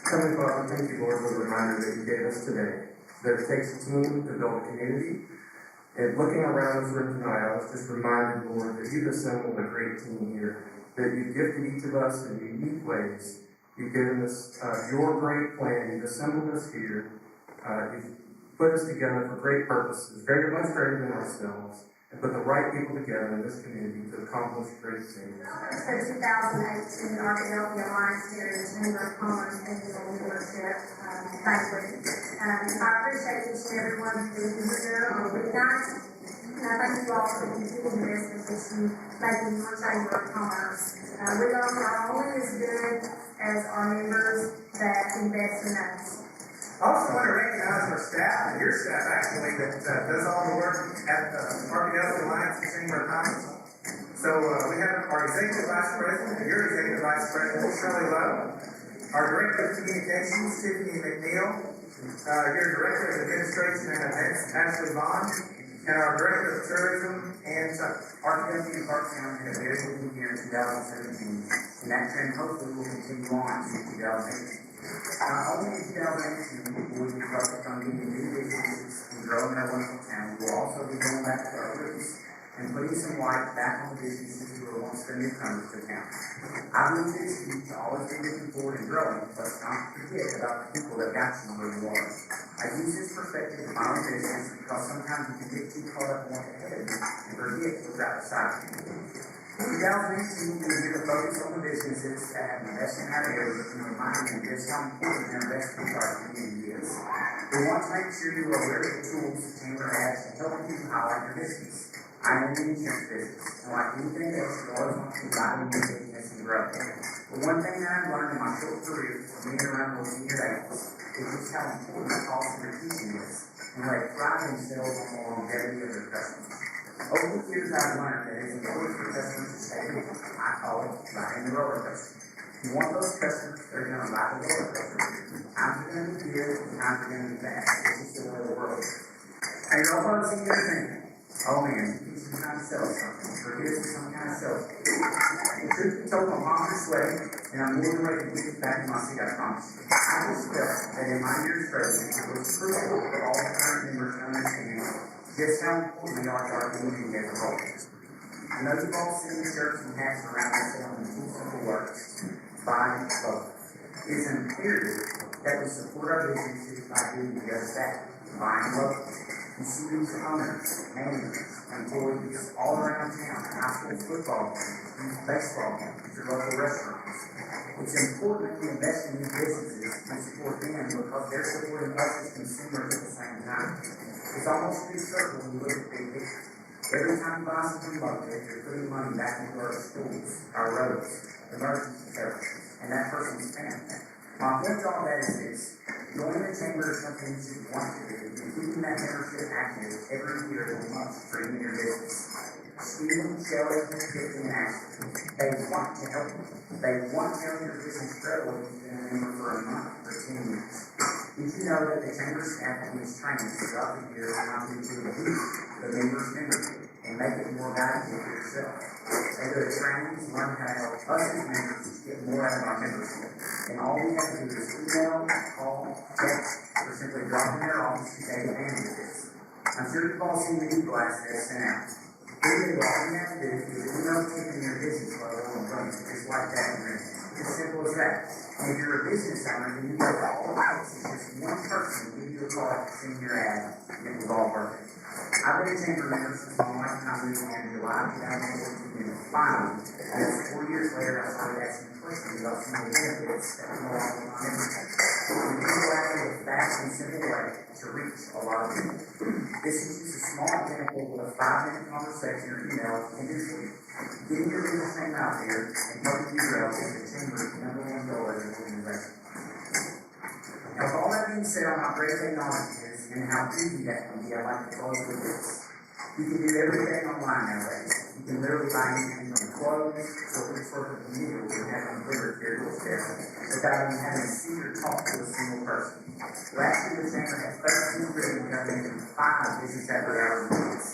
Heavenly Father, thank you, Lord, for the reminder that you gave us today, that it takes a team to build a community. And looking around this room tonight, I was just reminded, Lord, that you've assembled a great team here, that you've gifted each of us in unique ways. You've given us your great plan. You've assembled us here. You've put us together for great purposes, very much greater than ourselves, and put the right people together in this community to accomplish great things. The 2018 Arkadelphia Alliance here in the Chamber of Commerce Annual Leadership Banquet. I appreciate each and every one of you here on the weeknight. And I thank you all for continuing this position, making your Chamber of Commerce. We are only as good as our members that invest in us. I also want to recognize our staff, and your staff actually, that does all the work at the Arkadelphia Alliance and Chamber of Commerce. So we have our Executive Vice President, your Executive Vice President, Shelley, our Director of Communications, Tiffany McNeil, your Director of Administration and Events, Ashley Vaughn, and our Director of Tourism and Arkadelphia and Park County had a very good year in 2017, and that trend hopefully will continue on in 2018. Not only in 2018 will we be focused on getting new businesses and growing our wonderful town, we will also be going back to our roots and putting some light back on the businesses who were once the newcomers to town. I believe it is key to always be looking forward and growing, but not forget about the people that got you where you are. I use this perspective in my own business because sometimes you can get too caught up in what's ahead of you and forget what's outside of you. In 2018, we need to focus on the businesses that have invested in our area and remind them just how important their investment in our community is. We want to make sure you are aware of the tools the Chamber has to help you highlight your business. I'm in the insurance business, and like anything else, you always want to be guiding your business and grow. But one thing that I've learned in my short career from being around those senior agents is just how important the cost of their teaching is, and how they pride themselves on the longevity of their customers. Over the years, I've learned that it's important for customers to stay with you. I call it riding the roller coaster. You want those customers, they're going to ride the roller coaster. Times are going to be good, times are going to be bad. This is the way the world is. And you're all probably sitting there thinking, oh man, he's some kind of sell something, or here's some kind of sell something. The truth be told, my mom is sweating, and I'm more than ready to get back in my seat, I promise you. I just felt that in my years president, it was crucial for all the current members to understand just how important we are to our community as a whole. I know you've all seen the shirts and hats around us selling two simple words: buy and vote. It is imperative that we support our businesses by doing just that: buy and vote. You see these owners, managers, employees all around town, high school football games, baseball games, your local restaurants. It's important that we invest in new businesses and support them because they're supporting us as consumers at the same time. It's almost a big circle when you look at the big picture. Every time you buy something local, you're putting money back into our schools, our roads, emergency services, and that person's family. My point to all that is this: joining the chamber is something you should want to do, and keeping that membership active every year is a must for any of your business. Stephen, Shelley, Tiffany, and Ashley, they want to help you. They want to help your business grow if you've been a member for a month or 10 years. Did you know that the chamber staff gives training throughout the year on how to improve the members' membership and make it more valuable for yourself? They go to trainings, learn how to help us as members get more out of our membership. And all we have to do is email, call, text, or simply drop in their office to take advantage of this. I'm sure you've all seen the e-blast that's sent out. Really, all you have to do is email Tiffany your business logo and run it just like that. It's as simple as that. And if you're a business owner, then you know that all it takes is just one person to give you a call to send your ad, and it will all work. I've been a chamber member since my wife and I moved here in July 2014, and finally, just 4 years later, I started asking questions about some of the benefits that come along with my membership. And people ask me a fast and simple way to reach a lot of people. This is just a small example of a 5-minute conversation or email can do for you. Getting your business name out there and helping you grow is the chamber's #1 goal as an organization. Now, with all that being said on how great technology is and how easy that can be, I'd like to close with this. You can do everything online nowadays. You can literally buy anything from clothes to a sort of meal and have them delivered here to a step without even having to see or talk to a single person. Last year, the chamber had 13 ribbon cutting and 5 business happy hours a week.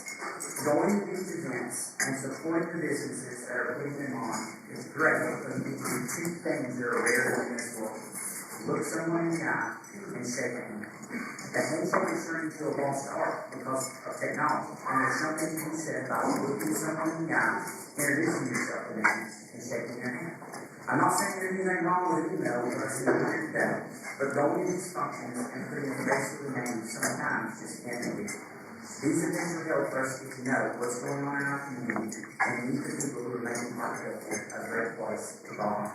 Going to these events and supporting the businesses that are putting them on is great because you can do 2 things that are rare in this world. look someone in the eye and shake a hand. The handshake is turning into a lost art because of technology. And there's something to be said about looking someone in the eye, introducing yourself to them, and shaking their hand. I'm not saying there's anything wrong with email because it's here today, but going to these functions and putting a face to the name sometimes just can't be. These are things that help us get to know what's going on in our community and meet the people who are making Arkadelphia a great place to belong.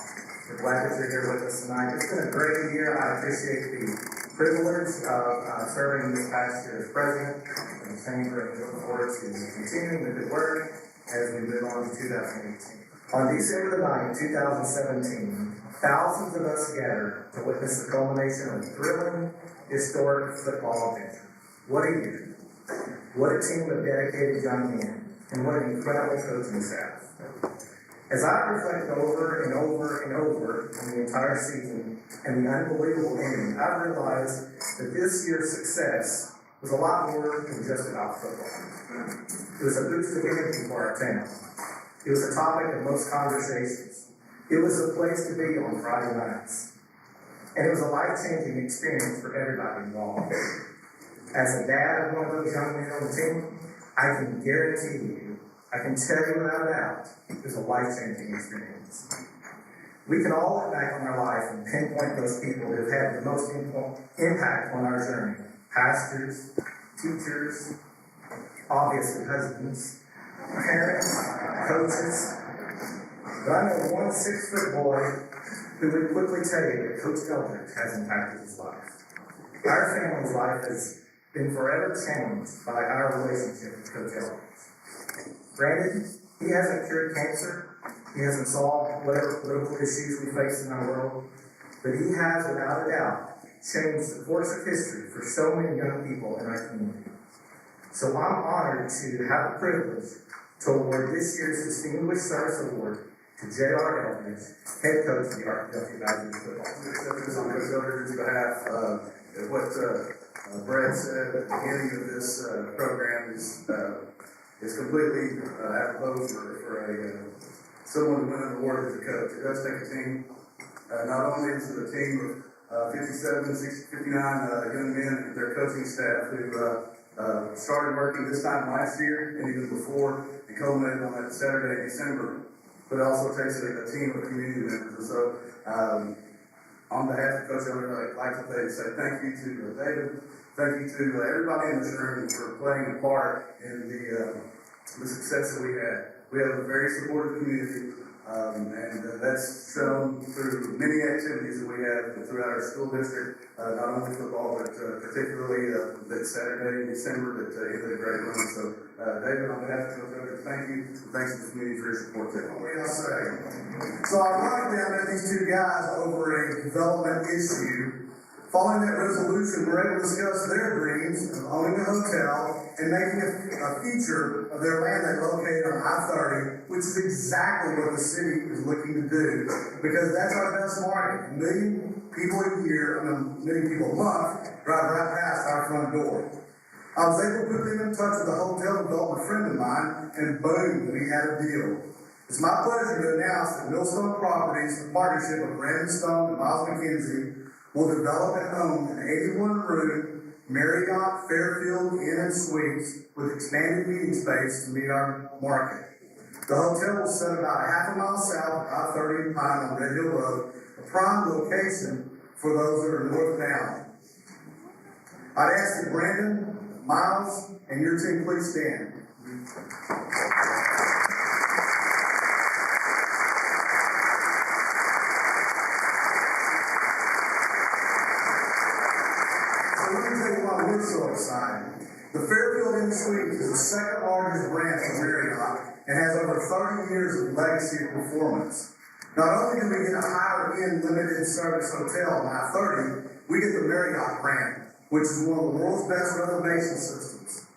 We're glad that you're here with us tonight. It's been a great year. I appreciate the privilege of serving this past year as president and the chamber, and looking forward to continuing the good work as we move on to 2018. On December the 9th, 2017, thousands of us gathered to witness the culmination of a thrilling, historic football adventure. What a year. What a team of dedicated young men, and what an incredible coaching staff. As I reflect over and over and over on the entire season and the unbelievable ending, I realized that this year's success was a lot more than just about football. It was a boost of energy for our town. It was a topic of most conversations. It was a place to be on Friday nights. And it was a life-changing experience for everybody involved. As a dad of one of those young men on the team, I can guarantee you, I can tell you without a doubt, it was a life-changing experience. We can all look back on our life and pinpoint those people who have had the most impact on our journey. Pastors, teachers, obviously husbands, parents, coaches. But I know one 6-foot boy who would quickly tell you that Coach Eldridge has impacted his life. Our family's life has been forever changed by our relationship with Coach Eldridge. Granted, he hasn't cured cancer, he hasn't solved whatever political issues we face in our world, but he has, without a doubt, changed the course of history for so many young people in our community. So I'm honored to have the privilege to award this year's Distinguished Service Award to J.R. Eldridge, head coach of the Arkadelphia Badgers football team. Accept this on Coach Eldridge's behalf. What Brad said at the beginning of this program is completely apropos for someone to win an award as a coach. It does take a team. Not only is it a team of 57, 59 young men and their coaching staff who started working this time last year and even before and culminated on that Saturday in December, but it also takes a team of community members. And so, on behalf of Coach Eldridge, I'd like to say thank you to David, thank you to everybody in this room for playing a part in the success that we had. We have a very supportive community, and that's shown through many activities that we have throughout our school district, not only football, but particularly that Saturday in December that ended a great run. So, David, on behalf of Coach Eldridge, thank you, and thanks to the community for your support too. What do y'all say? So ironically, I met these two guys over a development issue. Following that resolution, we're able to discuss their dreams of owning a hotel and making a feature of their land they located on I-30, which is exactly what the city is looking to do, because that's our best market. 1 million people a year, 1 million people a month, drive right past our front door. I was able to put them in touch with a hotel development friend of mine, and boom, we had a deal. It's my pleasure to announce that Millstone Properties, in partnership with Brandon Stone and Miles McKenzie, will develop and own an 81-room Marriott Fairfield Inn and Suites with expanded meeting space to meet our market. The hotel will sit about a half a mile south of I-30 and Pine on Red Hill Road, a prime location for those that are northbound. I'd ask that Brandon, Miles, and your team please stand. We're so excited. The Fairfield Inn Suites is the second largest branch of Marriott and has over 30 years of legacy of performance. Not only do we get a higher end limited service hotel on I-30, we get the Marriott brand, which is one of the world's best reservation systems.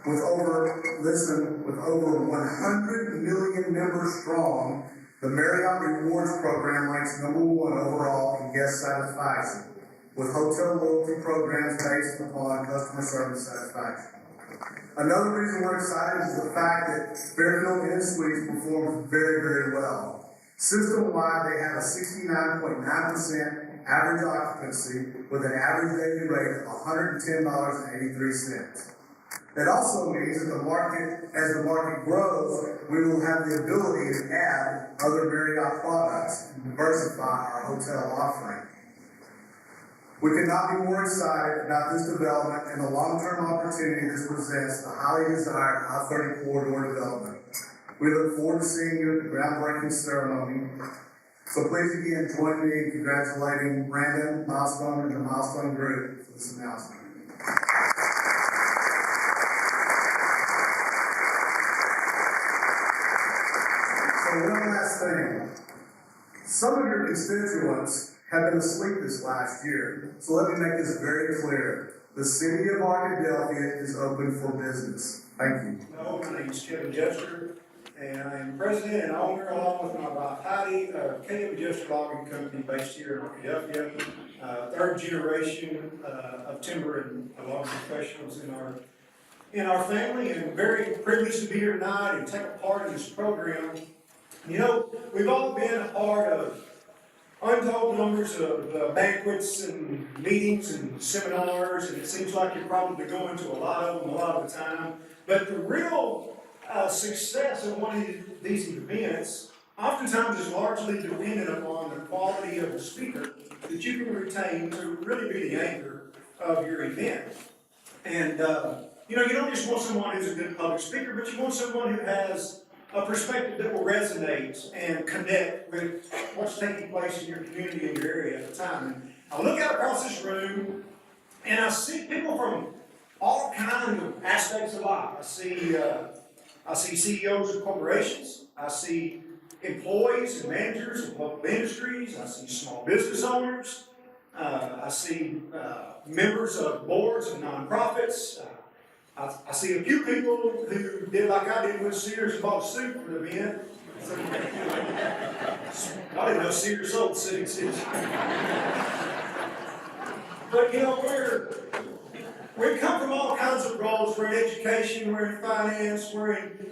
With over 100 million members strong, the Marriott Rewards program ranks #1 overall in guest satisfaction, with hotel loyalty programs based upon customer service satisfaction. Another reason we're excited is the fact that Fairfield Inn Suites performs very, very well. System-wide, they have a 69.9% average occupancy with an average daily rate of $110.83. It also means that as the market grows, we will have the ability to add other Marriott products and diversify our hotel offering. We could not be more excited about this development and the long-term opportunity this presents the highly desired I-30 corridor development. We look forward to seeing you at the groundbreaking ceremony. So please again join me in congratulating Brandon, Milestone, and the Milestone Group for this announcement. So one last thing. Some of your constituents have been asleep this last year, so let me make this very clear. The city of Arkadelphia is open for business. Thank you. Hello, my name is Kevin Jester, and I am president and owner, along with my wife Heidi, of KW Jester Logging Company based here in Arkadelphia. Third generation of timber and logging professionals in our family, and very privileged to be here tonight and take a part in this program. You know, we've all been a part of untold numbers of banquets and meetings and seminars, and it seems like you're probably going to a lot of them a lot of the time. But the real success of one of these events oftentimes is largely dependent upon the quality of the speaker that you can retain to really be the anchor of your event. And you know, you don't just want someone who's a good public speaker, but you want someone who has a perspective that will resonate and connect with what's taking place in your community and your area at the time. And I look out across this room and I see people from all kinds of aspects of life. I see CEOs of corporations. I see employees and managers of local industries. I see small business owners. I see members of boards of nonprofits. I see a few people who did like I did with Sears and bought a suit for the event. I didn't know Sears sold suits. But you know, we come from all kinds of roles. We're in education, we're in finance, we're in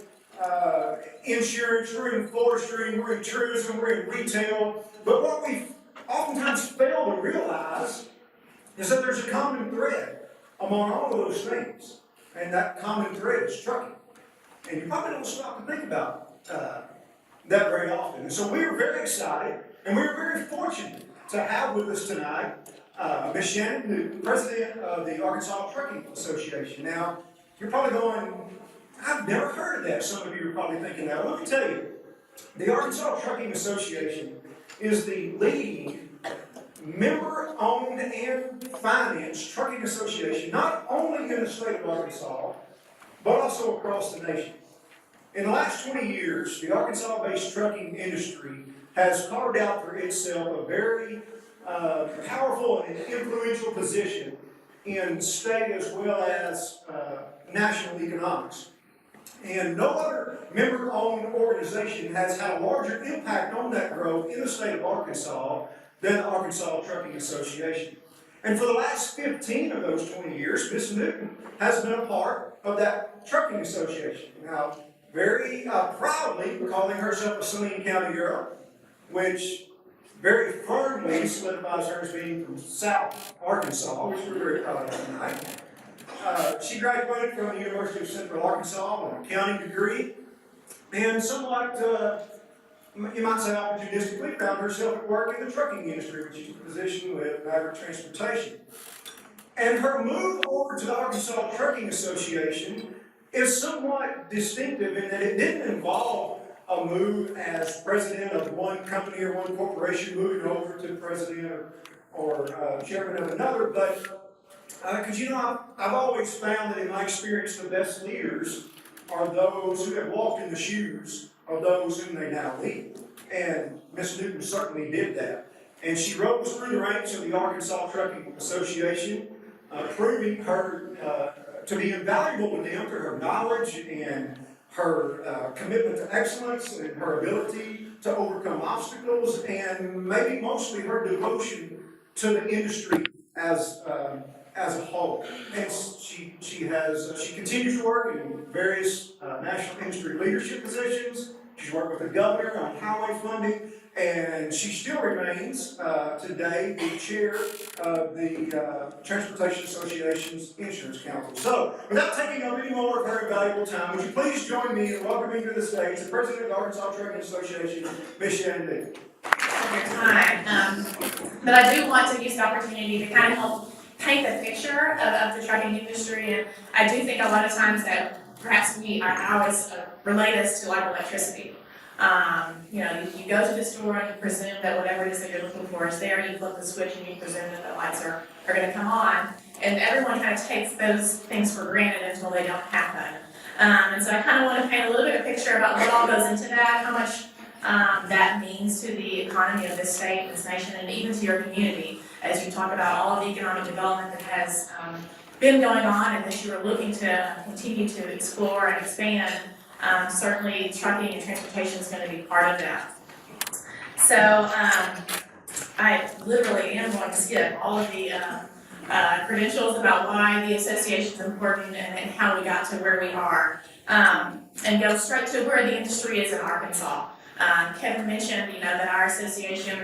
insurance, we're in forestry, we're in tourism, we're in retail. But what we oftentimes fail to realize is that there's a common thread among all of those things. And that common thread is trucking. And you probably don't stop to think about that very often. And so we are very excited, and we are very fortunate to have with us tonight Ms. Shannon Newton, president of the Arkansas Trucking Association. Now, you're probably going, I've never heard of that. Some of you are probably thinking that. Well, let me tell you, the Arkansas Trucking Association is the leading member-owned and financed trucking association, not only in the state of Arkansas, but also across the nation. In the last 20 years, the Arkansas-based trucking industry has carved out for itself a very powerful and influential position in state as well as national economics. And no other member-owned organization has had a larger impact on that growth in the state of Arkansas than the Arkansas Trucking Association. And for the last 15 of those 20 years, Ms. Newton has been a part of that trucking association. Now, very proudly calling herself a Saline County girl, which very firmly solidifies her as being from South Arkansas, which we're very proud of tonight. She graduated from the University of Central Arkansas with an accounting degree, and somewhat you might say opportunistically found herself at work in the trucking industry, which is a position with Maverick Transportation. And her move over to the Arkansas Trucking Association is somewhat distinctive in that it didn't involve a move as president of one company or one corporation moving over to president or chairman of another, but because you know, I've always found that in my experience the best leaders are those who have walked in the shoes of those whom they now lead. And Ms. Newton certainly did that. And she rose through the ranks of the Arkansas Trucking Association, proving her to be invaluable to them through her knowledge and her commitment to excellence and her ability to overcome obstacles, and maybe mostly her devotion to the industry as a whole. And she continues to work in various national industry leadership positions. She's worked with the governor on highway funding, and she still remains today the chair of the Transportation Association's Insurance Council. So, without taking up any more of her valuable time, would you please join me in welcoming to the stage the president of the Arkansas Trucking Association, Ms. Shannon Newton. Your time. But I do want to use the opportunity to kind of help paint the picture of the trucking industry, and I do think a lot of times that perhaps I always relate this to like electricity. You go to the store and you presume that whatever it is that you're looking for is there, you flip the switch and you presume that the lights are going to come on, and everyone kind of takes those things for granted until they don't happen. And so I kind of want to paint a little bit of a picture about what all goes into that, how much that means to the economy of this state, this nation, and even to your community, as you talk about all of the economic development that has been going on and that you are looking to continue to explore and expand. Certainly trucking and transportation is going to be part of that. So I literally am going to skip all of the credentials about why the association is important and how we got to where we are, and go straight to where the industry is in Arkansas. Kevin mentioned, that our association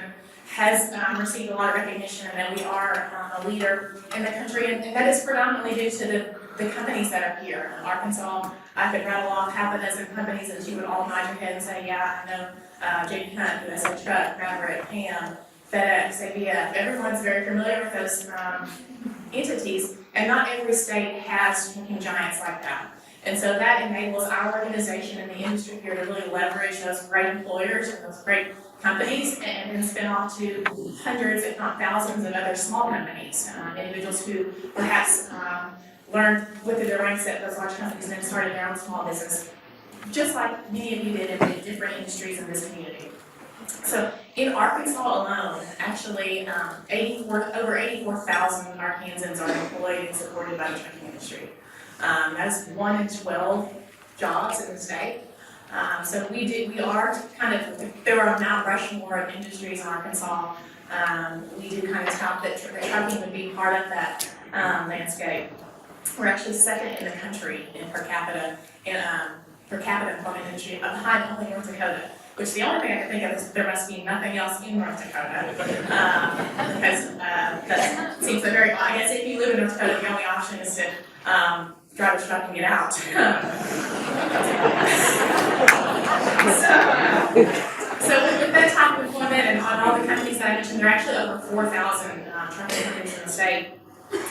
has received a lot of recognition and that we are a leader in the country, and that is predominantly due to the companies that are here. In Arkansas, I could rattle off half a dozen companies that you would all nod your head and say, yeah, I know J.B. Hunt, USA Truck, Maverick, Ham, FedEx, ABF. Everyone's very familiar with those entities, and not every state has trucking giants like that. And so that enables our organization and the industry here to really leverage those great employers and those great companies and then spin off to hundreds, if not thousands, of other small companies, individuals who perhaps learned within their ranks at those large companies and then started their own small business, just like many of you did in different industries in this community. So in Arkansas alone, actually, over 84,000 Arkansans are employed and supported by the trucking industry. That's 1 in 12 jobs in the state. So we are kind of, there are a Mount Rushmore of industries in Arkansas. We do kind of tout that trucking would be part of that landscape. We're actually second in the country in per capita employment industry, behind only North Dakota. Which the only thing I can think of is there must be nothing else in North Dakota, because that seems a very odd. I guess if you live in North Dakota, the only option is to drive a truck and get out. So with that type of employment and on all the companies that I mentioned, there are actually over 4,000 trucking companies in the state.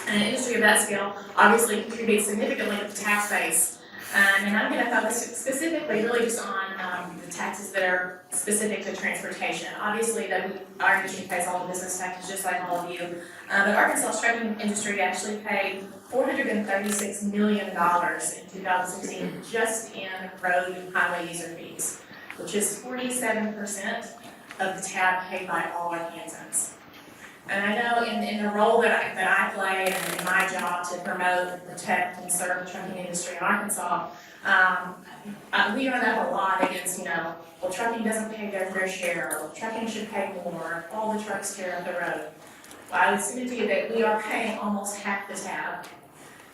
And an industry of that scale obviously contributes significantly to the tax base. And I'm going to focus specifically really just on the taxes that are specific to transportation. Obviously, our industry pays all the business taxes just like all of you. But Arkansas trucking industry actually paid $436 million in 2016 just in road and highway user fees, which is 47% of the tab paid by all Arkansans. And I know in the role that I play and in my job to promote, protect, and serve the trucking industry in Arkansas, we run up a lot against, well, trucking doesn't pay their fair share, or trucking should pay more, all the trucks tear up the road. Well, I would submit to you that we are paying almost half the tab.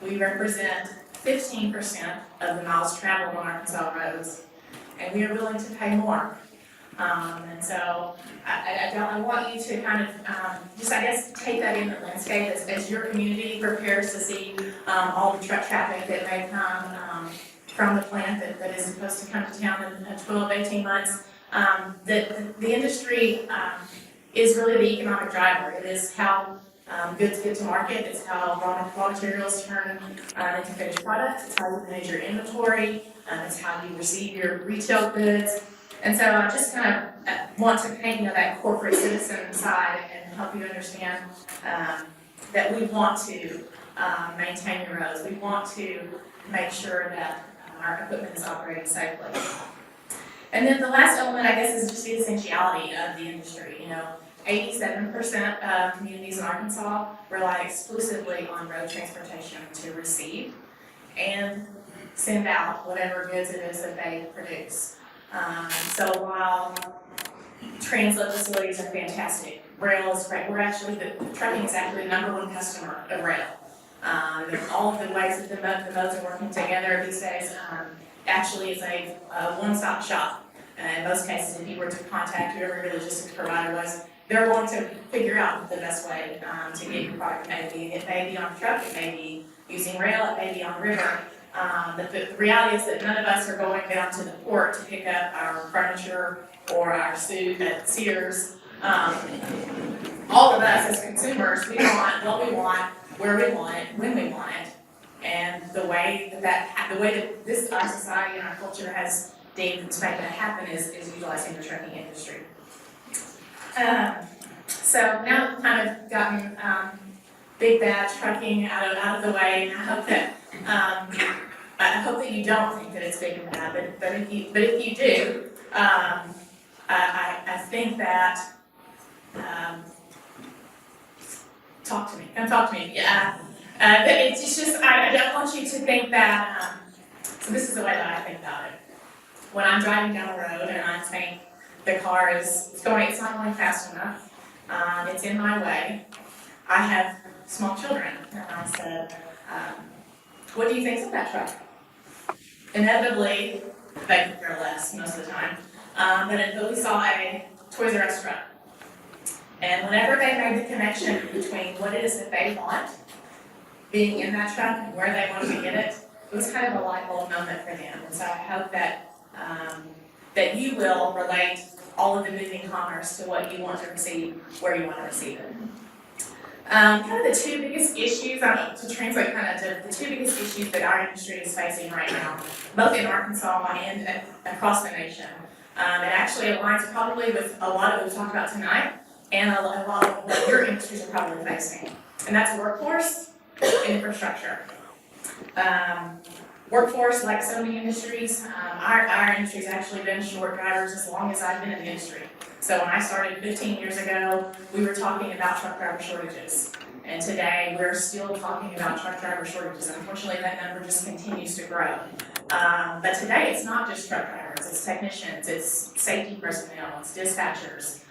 We represent 15% of the miles traveled on Arkansas roads, and we are willing to pay more. And so I want you to kind of just, I guess, take that in the landscape as your community prepares to see all the truck traffic that may come from the plant that is supposed to come to town in 12, 18 months. The industry is really the economic driver. It is how goods get to market. It's how raw materials turn into finished products. It's how you manage your inventory. It's how you receive your retail goods. And so I just kind of want to paint, that corporate citizen side and help you understand that we want to maintain your roads. We want to make sure that our equipment is operating safely. And then the last element, I guess, is just the essentiality of the industry. 87% of communities in Arkansas rely exclusively on road transportation to receive and send out whatever goods it is that they produce. So while transload facilities are fantastic, rail is great. Trucking is actually the #1 customer of rail. All of the ways that the modes are working together these days actually is a one-stop shop. And in most cases, if you were to contact whoever your logistics provider was, they're going to figure out the best way to get your product. It may be on a truck, it may be using rail, it may be on river. But the reality is that none of us are going down to the port to pick up our furniture or our suit at Sears. All of us as consumers, we want what we want, where we want it, when we want it. And the way that this our society and our culture has deemed to make that happen is utilizing the trucking industry. So now we've kind of gotten big bad trucking out of the way, and I hope that you don't think that it's big and bad, but if you do, I think that talk to me. Come talk to me. Yeah. But it's just I don't want you to think that. So this is the way that I think about it. When I'm driving down the road and I think the car it's not going fast enough, it's in my way. I have small children, and I said, "What do you think's in that truck?" Inevitably, they could care less most of the time. But until we saw a Toys R Us truck, and whenever they made the connection between what it is that they want being in that truck and where they want to get it, it was kind of a light bulb moment for them. And so I hope that that you will relate all of the moving commerce to what you want to receive, where you want to receive it. Kind of the two biggest issues, to translate kind of to the two biggest issues that our industry is facing right now, both in Arkansas and across the nation. It actually aligns probably with a lot of what we've talked about tonight and a lot of what your industries are probably facing. And that's workforce and infrastructure. Workforce, like so many industries, our industry's actually been short drivers as long as I've been in the industry. So when I started 15 years ago, we were talking about truck driver shortages. And today, we're still talking about truck driver shortages. Unfortunately, that number just continues to grow. But today, it's not just truck drivers, it's technicians, it's safety personnel, it's dispatchers.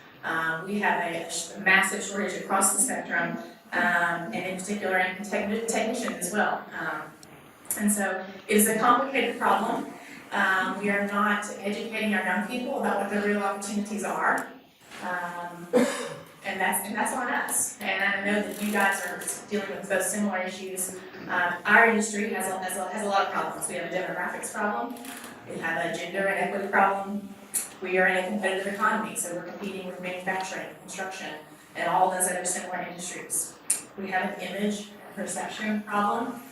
We have a massive shortage across the spectrum, and in particular in technicians as well. And so it is a complicated problem. We are not educating our young people about what their real opportunities are. And that's on us. And I know that you guys are dealing with those similar issues. Our industry has a lot of problems. We have a demographics problem. We have a gender and equity problem. We are in a competitive economy, so we're competing with manufacturing, construction, and all those other similar industries. We have an image perception problem.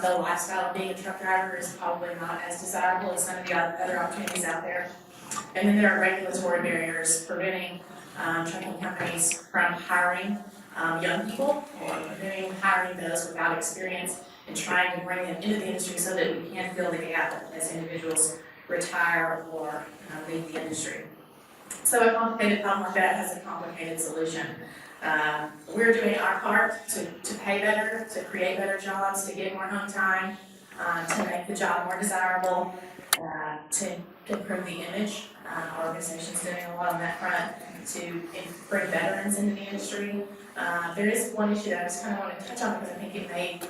The lifestyle of being a truck driver is probably not as desirable as some of the other opportunities out there. And then there are regulatory barriers preventing trucking companies from hiring young people or preventing hiring those without experience and trying to bring them into the industry so that we can fill the gap as individuals retire or leave the industry. So a complicated problem like that has a complicated solution. We're doing our part to pay better, to create better jobs, to get more home time, to make the job more desirable, to improve the image. Our organization's doing a lot on that front to bring veterans into the industry. There is one issue that I just kind of want to touch on because I think it may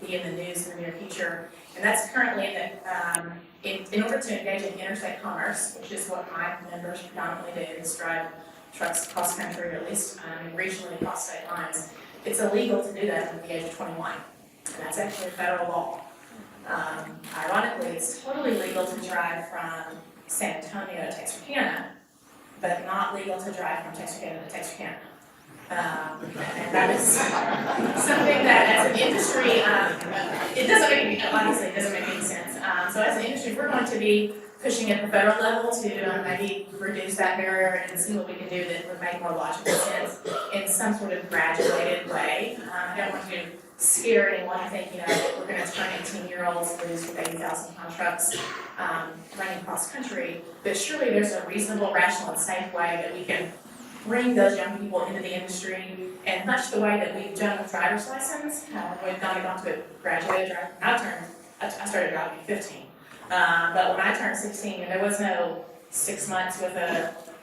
be in the news in the near future, and that's currently that in order to engage in interstate commerce, which is what my members predominantly do, is drive trucks cross country, or at least regionally across state lines, it's illegal to do that under the age of 21. And that's actually federal law. Ironically, it's totally legal to drive from San Antonio to Texarkana, but not legal to drive from Texarkana to Texarkana. And that is something that as an industry, it doesn't make any sense. So as an industry, we're going to be pushing at the federal level to maybe reduce that barrier and see what we can do that would make more logical sense in some sort of graduated way. I don't want to scare anyone thinking we're going to turn 18-year-olds loose with 80,000-pound trucks running cross country, but surely there's a reasonable, rational, and safe way that we can bring those young people into the industry, and much the way that we've done with driver's license. We've not gone to a graduated driver. I started driving at 15. But when I turned 16, there was no 6 months with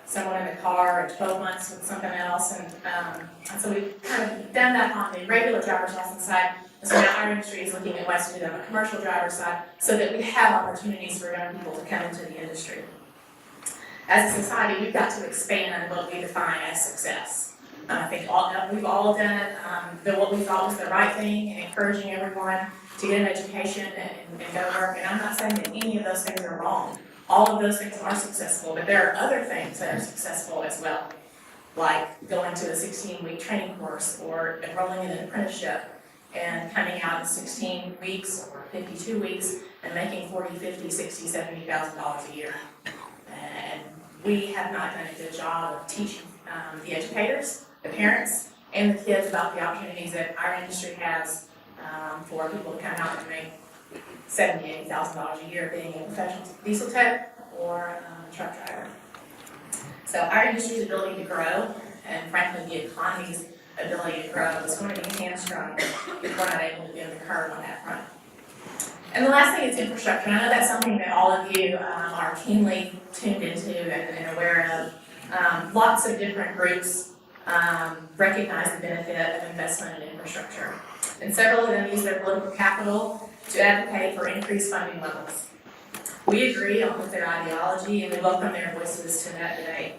someone in the car or 12 months with something else. And so we've kind of done that on the regular driver's license side. And so now our industry is looking at ways to do that on the commercial driver's side so that we have opportunities for young people to come into the industry. as a society, we've got to expand what we define as success. I think we've all done what we thought was the right thing, and encouraging everyone to get an education and go work. And I'm not saying that any of those things are wrong. All of those things are successful, but there are other things that are successful as well, like going to a 16-week training course or enrolling in an apprenticeship and coming out in 16 weeks or 52 weeks and making $40,000, $50,000, $60,000, $70,000 a year. And we have not done a good job of teaching the educators, the parents, and the kids about the opportunities that our industry has for people to come out and make $70,000, $80,000 a year being a professional diesel tech or truck driver. So our industry's ability to grow, and frankly the economy's ability to grow, is going to be hamstrung if we're not able to bend the curve on that front. And the last thing is infrastructure. I know that's something that all of you are keenly tuned into and aware of. Lots of different groups recognize the benefit of investment in infrastructure. And several of them use their political capital to advocate for increased funding levels. We agree with their ideology and we welcome their voices to that debate.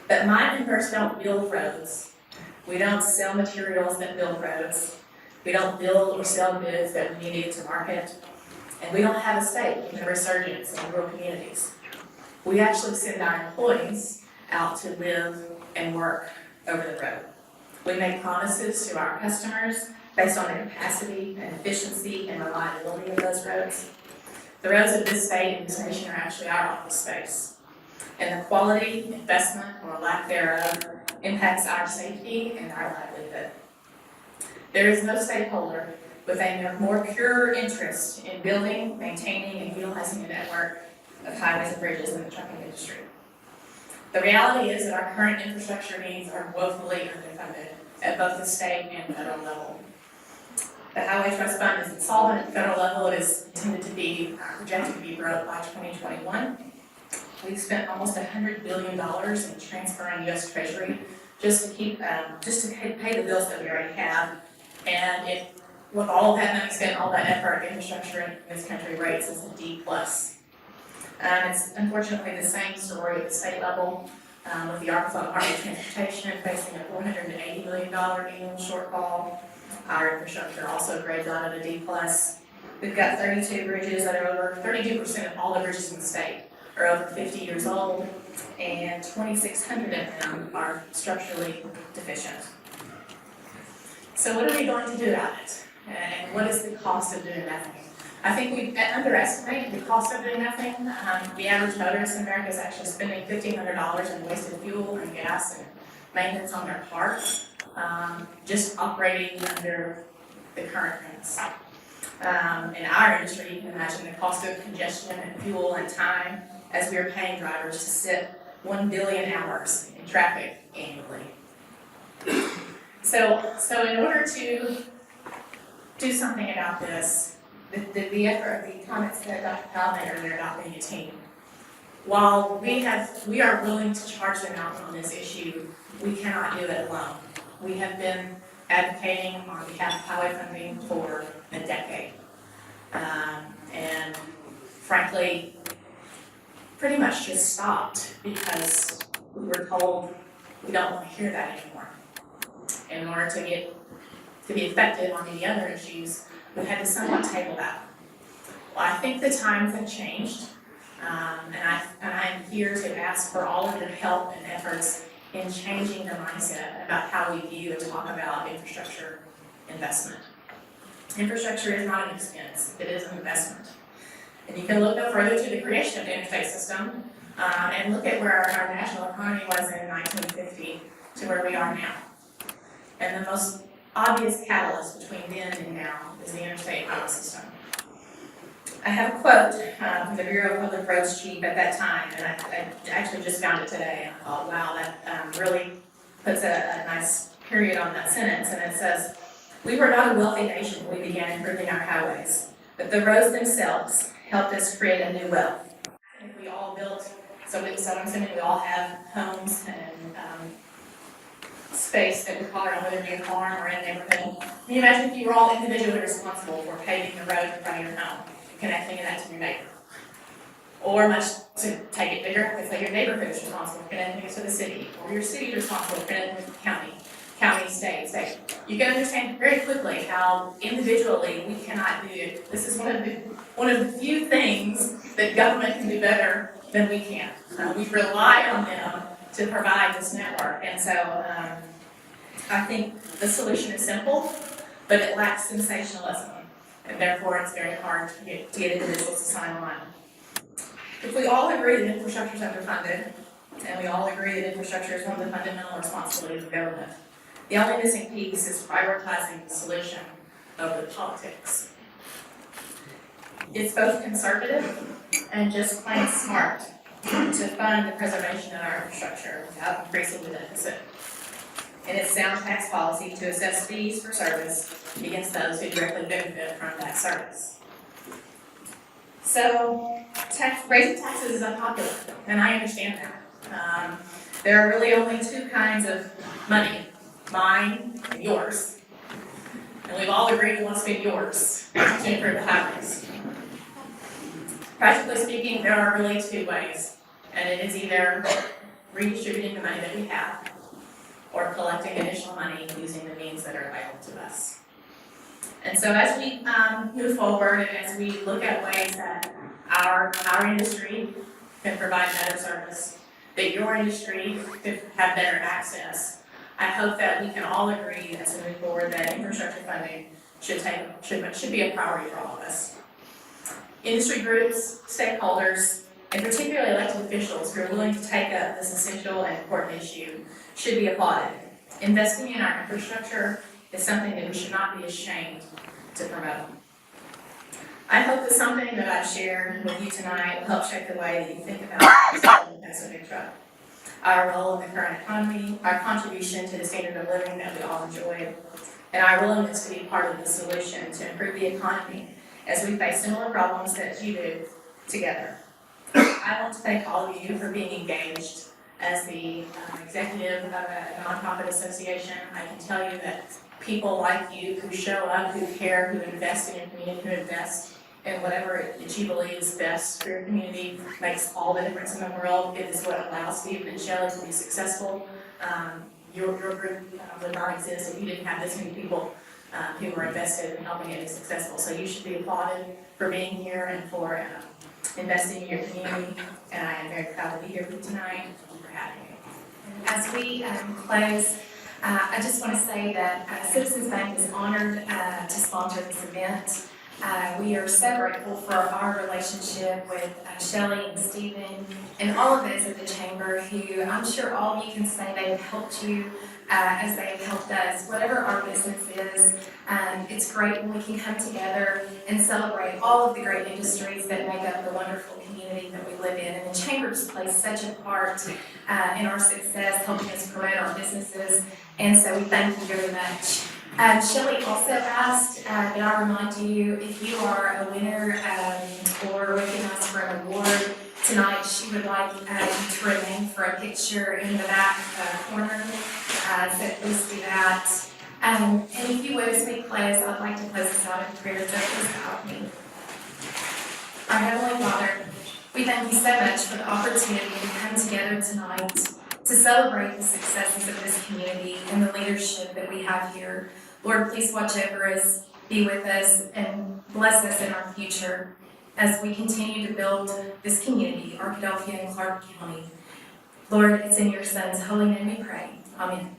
But my members don't build roads. We don't sell materials that build roads. We don't build or sell goods that we need to get to market. And we don't have a stake in the resurgence in rural communities. We actually send our employees out to live and work over the road. We make promises to our customers based on the capacity and efficiency and reliability of those roads. The roads of this state and this nation are actually our office space. And the quality, investment, or lack thereof impacts our safety and our livelihood. There is no stakeholder with a more pure interest in building, maintaining, and utilizing a network of highways and bridges than the trucking industry. The reality is that our current infrastructure needs are woefully underfunded at both the state and federal level. The Highway Trust Fund is insolvent at the federal level. It is intended to be projected to be broke by 2021. We've spent almost $100 billion in transferring U.S. Treasury just to pay the bills that we already have. And with all of that money spent, all that effort, infrastructure in this country rates as a D+. It's unfortunately the same story at the state level, with the Arkansas Department of Transportation facing a $480 million annual shortfall. Our infrastructure also grades out at a D+. We've got 32 bridges that are over 32% of all the bridges in the state are over 50 years old, and 2,600 of them are structurally deficient. So what are we going to do about it? And what is the cost of doing nothing? I think we underestimate the cost of doing nothing. The average motorist in America is actually spending $1,500 in wasted fuel and gas and maintenance on their car, just operating under the current things. In our industry, you can imagine the cost of congestion and fuel and time as we are paying drivers to sit 1 billion hours in traffic annually. So in order to do something about this, the effort, the comments that Dr. Powell made earlier about being a team. While we are willing to charge them out on this issue, we cannot do it alone. We have been advocating on behalf of highway funding for a decade. And frankly, pretty much just stopped because we were told we don't want to hear that anymore. In order to be effective on any other issues, we had to somewhat table that. Well, I think the times have changed, and I'm here to ask for all of your help and efforts in changing the mindset about how we view and talk about infrastructure investment. Infrastructure is not an expense, it is an investment. And you can look no further to the creation of the interstate system and look at where our national economy was in 1950 to where we are now. And the most obvious catalyst between then and now is the interstate highway system. I have a quote from the Bureau of Public Roads chief at that time, and I actually just found it today. I thought, wow, that really puts a nice period on that sentence. And it says, "We were not a wealthy nation when we began improving our highways, but the roads themselves helped us create a new wealth." If we all built, so I'm assuming we all have homes and space that we call our own, whether it be a farm or in a neighborhood. Can you imagine if you were all individually responsible for paving the road in front of your home, connecting that to your neighbor? or much to take it bigger, it's like your neighborhood is responsible for connecting it to the city, or your city is responsible for connecting it to the county, state. You can understand very quickly how individually we cannot do it. This is one of the few things that government can do better than we can. We rely on them to provide this network, and so I think the solution is simple, but it lacks sensationalism, and therefore it's very hard to get individuals to sign on. If we all agree that infrastructure is underfunded, and we all agree that infrastructure is one of the fundamental responsibilities of government, the only missing piece is prioritizing the solution over the politics. It's both conservative and just plain smart to fund the preservation of our infrastructure without increasing the deficit. And it's sound tax policy to assess fees for service against those who directly benefit from that service. So, raising taxes is unpopular, and I understand that. There are really only two kinds of money, mine and yours. And we've all agreed we want to spend yours to improve the highways. Practically speaking, there are really two ways, and it is either redistributing the money that we have or collecting additional money using the means that are available to us. And so as we move forward and as we look at ways that our industry can provide better service, that your industry could have better access, I hope that we can all agree that as we move forward that infrastructure funding should be a priority for all of us. Industry groups, stakeholders, and particularly elected officials who are willing to take up this essential and important issue should be applauded. Investing in our infrastructure is something that we should not be ashamed to promote. I hope that something that I've shared with you tonight will help shape the way that you think about the Pacific truck, our role in the current economy, our contribution to the standard of living that we all enjoy, and our willingness to be part of the solution to improve the economy as we face similar problems that you do together. I want to thank all of you for being engaged. As the executive of a nonprofit association, I can tell you that people like you who show up, who care, who invest in your community, who invest in whatever that you believe is best for your community makes all the difference in the world. It is what allows Stephen and Shelley to be successful. Your group would not exist if you didn't have this many people who were invested in helping it be successful. So you should be applauded for being here and for investing in your community. And I am very proud to be here with you tonight. Thank you for having me. As we close, I just want to say that Citizens Bank is honored to sponsor this event. We are so grateful for our relationship with Shelley and Stephen and all of those at the Chamber who I'm sure all of you can say they have helped you as they have helped us. Whatever our business is, it's great when we can come together and celebrate all of the great industries that make up the wonderful community that we live in. And the Chamber just plays such a part in our success, helping us promote our businesses. And so we thank you very much. Shelley also asked that I remind you, if you are a winner or recognized for an award tonight, she would like you to remain for a picture in the back corner. So please do that. And if you would, as we close, I'd like to close this out in prayer. So please help me. Our Heavenly Father, we thank you so much for the opportunity to come together tonight to celebrate the successes of this community and the leadership that we have here. Lord, please watch over us, be with us, and bless us in our future as we continue to build this community, Arkadelphia and Clark County. Lord, it's in your Son's holy name we pray. Amen.